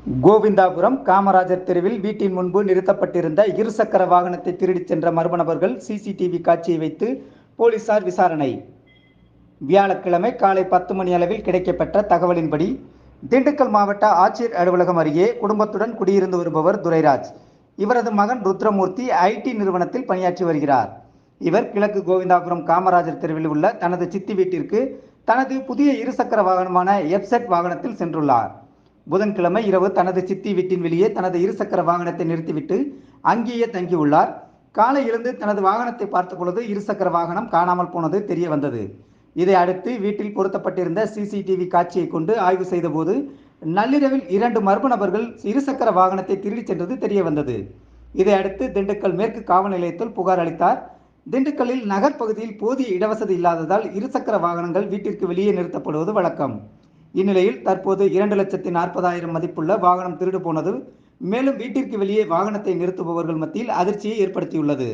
கோவிந்தாபுரம் காமராஜர் தெருவில் வீட்டின் முன்பு நிறுத்தப்பட்டிருந்த இருசக்கர வாகனத்தை திருடிச் சென்ற மர்ம நபர்கள் சிசிடிவி காட்சியை வைத்து போலீசார் விசாரணை. வியாழக்கிழமை காலை 10 மணி அளவில் கிடைக்கப்பெற்ற தகவலின்படி திண்டுக்கல் மாவட்ட ஆட்சியர் அலுவலகம் அருகே குடும்பத்துடன் குடியிருந்து வருபவர் துரைராஜ். இவரது மகன் ருத்ரமூர்த்தி ஐடி நிறுவனத்தில் பணியாற்றி வருகிறார். இவர் கிழக்கு கோவிந்தாபுரம் காமராஜர் தெருவில் உள்ள தனது சித்தி வீட்டிற்கு தனது புதிய இருசக்கர வாகனமான எப்செட் வாகனத்தில் சென்றுள்ளார். புதன்கிழமை இரவு தனது சித்தி வீட்டின் வெளியே தனது இருசக்கர வாகனத்தை நிறுத்திவிட்டு அங்கேயே தங்கியுள்ளார். காலை எழுந்து தனது வாகனத்தை பார்த்தபொழுது இருசக்கர வாகனம் காணாமல் போனது தெரிய வந்தது. இதை அடுத்து வீட்டில் பொருத்தப்பட்டிருந்த சிசிடிவி காட்சியை கொண்டு ஆய்வு செய்தபோது நள்ளிரவில் 2 மர்ம நபர்கள் இருசக்கர வாகனத்தை திருடிச் சென்றது தெரிய வந்தது. இதை அடுத்து திண்டுக்கல் மேற்கு காவல் நிலையத்தில் புகார் அளித்தார். திண்டுக்கல்லில் நகர் பகுதியில் போதிய இடவசதி இல்லாததால் இருசக்கர வாகனங்கள் வீட்டிற்கு வெளியே நிறுத்தப்படுவது வழக்கம். இந்நிலையில் தற்போது 2,40,000 மதிப்புள்ள வாகனம் திருடு போனது மேலும் வீட்டிற்கு வெளியே வாகனத்தை நிறுத்துபவர்கள் மத்தியில் அதிர்ச்சியை ஏற்படுத்தியுள்ளது.